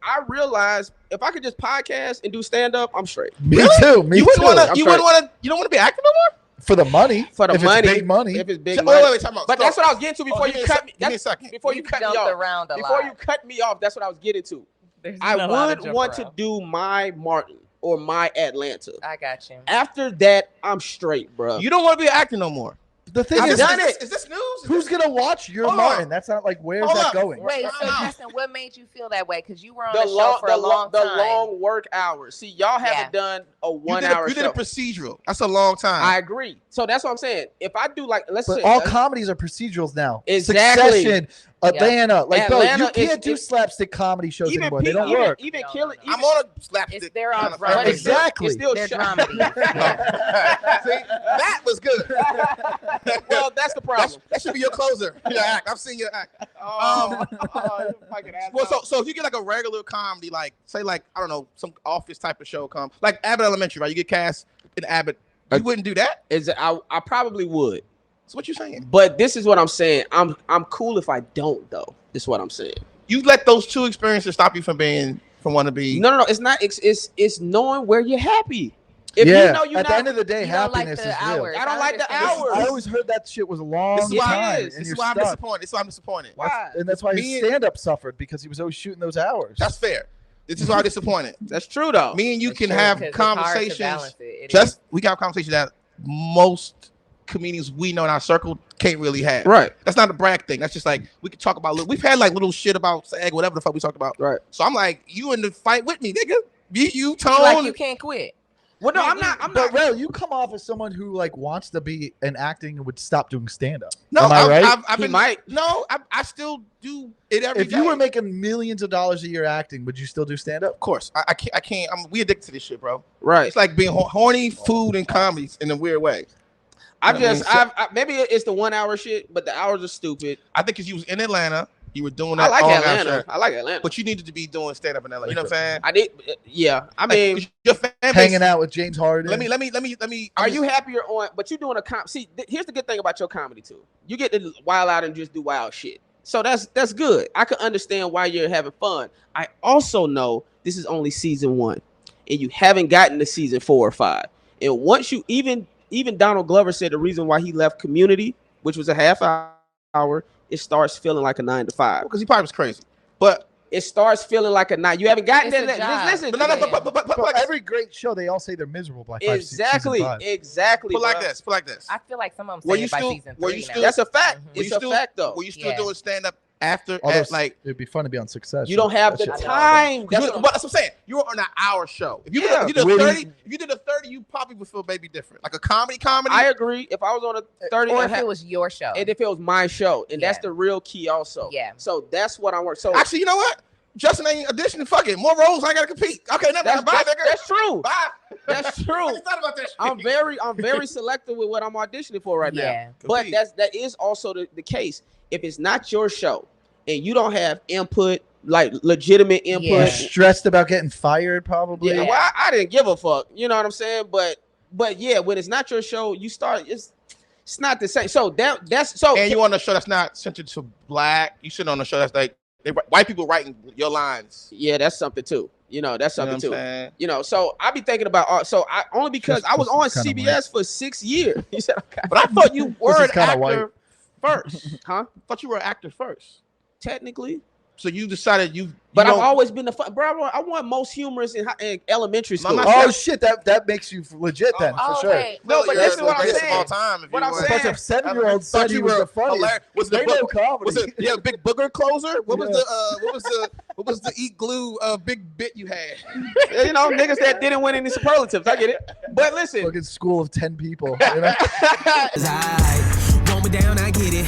I realized if I could just podcast and do stand up, I'm straight. Me too. Me You too. you wouldn't want to. You don't want to be acting no more. For the money. For the if money. It's big money. If it's big So, money. wait, time out. But Stop. that's what I was getting to before you cut me. Give me a second. Before you cut me off. Before you cut me off, that's what I was getting to. I would want to do my Martin or my Atlanta. I got you. After that, I'm straight, bro. You don't want to be acting no more. The thing I've is, done it. Is this news? Who's gonna watch your Martin? That's not like where's that going? Wait, so Justin, what made you feel that way? Because you were on the the show for a long time. The long work hours. See, y'all haven't done a 1 hour You did show. a procedural. That's a long time. I agree. So that's what I'm saying. If I do like, let's say all comedies are procedurals now. Exactly. Succession, Atlanta, like Atlanta, bro, you can't do slapstick comedy shows anymore. They don't work. Even killing. I'm on a slapstick. They're all But exactly. It's still They're drama. See, that was good. Well, that's the problem. That should be your closer. Your act. I've seen your act. Well, so if you get like a regular comedy, like say like I don't know some Office type of show come like Abbott Elementary, right? You get cast in Abbott. You wouldn't do that. I probably would. That's what you're saying. But this is what I'm saying. I'm cool if I don't though. This is what I'm saying. You let those two experiences stop you from wanting to be. No. It's not. It's knowing where you're happy. If yeah. You know you're at the end of the day, happiness is real. I don't like the hours. I always heard that shit was a long time. This is why I'm disappointed. This is why I'm disappointed. Why? And that's why his stand-up suffered because he was always shooting those hours. That's fair. This is why I'm disappointed. That's true though. Me and you It's can true, have 'cause it's conversations. hard to balance it. We got conversations that most comedians we know in our circle can't really have. Right. That's not a brag thing. That's just like we could talk about. We've had like little shit about SAG, whatever the fuck we talked about. Right. So I'm like, you in the fight with me, nigga. You Tone. Like you can't quit. Well, no, I'm not. But Rell, you come off as someone who like wants to be in acting and would stop doing stand-up. No, am I right? I've been, might. No, I still do it every day. If you were making millions of dollars a year acting, would you still do stand-up? Of course, I can't. We addicted to this shit, bro. Right. It's like being horny, food, and comedies in a weird way. Maybe it's the 1 hour shit, but the hours are stupid. I think because you was in Atlanta, you were doing that. I like all Atlanta. I like Atlanta. But you needed to be doing stand up in LA. You know what I'm saying? I did. Yeah. I mean, like, your fan base, Hanging out with James Harden. Let me. Are you happier on? But you're doing a see. Here's the good thing about your comedy too. You get to wild out and just do wild shit. So that's good. I can understand why you're having fun. I also know this is only season 1, and you haven't gotten to season 4 or 5. And once you even Donald Glover said the reason why he left Community, which was a half hour, it starts feeling like a 9 to 5. Because he probably was crazy, but it starts feeling like a 9. You haven't gotten It's a there. job. Listen, but Like every great show, they all say they're miserable by exactly. Put like this. I feel like some of them say it by season 3 now. That's a fact. Were It's you a still, fact though. Were you still doing stand up after? Although, Like it'd be fun to be on Succession. You don't have the time. But that's what I'm saying. You were on an hour show. If you did a 30, if you did a 30, you probably would feel maybe different. Like a comedy. I agree. If I was on a 30, or if it was your show, and if it was my show, and that's the real key also. Yeah. So that's what I work. So actually, you know what? Justin ain't auditioning. Fuck it. More roles. I gotta compete. Okay, bye, nigga. That's true. Bye. That's true. It's not about that shit. I'm very selective with what I'm auditioning for right now. But that is also the case. If it's not your show and you don't have input, like legitimate input, You're stressed about getting fired, probably. Yeah. Well, I didn't give a fuck. You know what I'm saying? But yeah, when it's not your show, you start. It's not the same. So that's so. And you on a show that's not centered to black. You sit on a show that's like white people writing your lines. Yeah, that's something too. You know, that's something too. Saying? You know, so I be thinking about. So I only because I was on CBS for 6 years. He said, okay. But I thought you were an actor white. first, huh? I thought you were an actor first, technically. So you decided you. But I've always been the fun, bro. I want most humorous in elementary school. Oh shit, that makes you legit then for sure. Wait. No, but this is what I'm saying. All time, What I'm A bunch saying. of 7-year-olds said he was the funniest. Was they know comedy. Was it Big Booger closer? What was the eat glue big bit you had? You know, niggas that didn't win any superlatives. I get it. But listen, fucking school of 10 people. You know? Roll me down, I get it.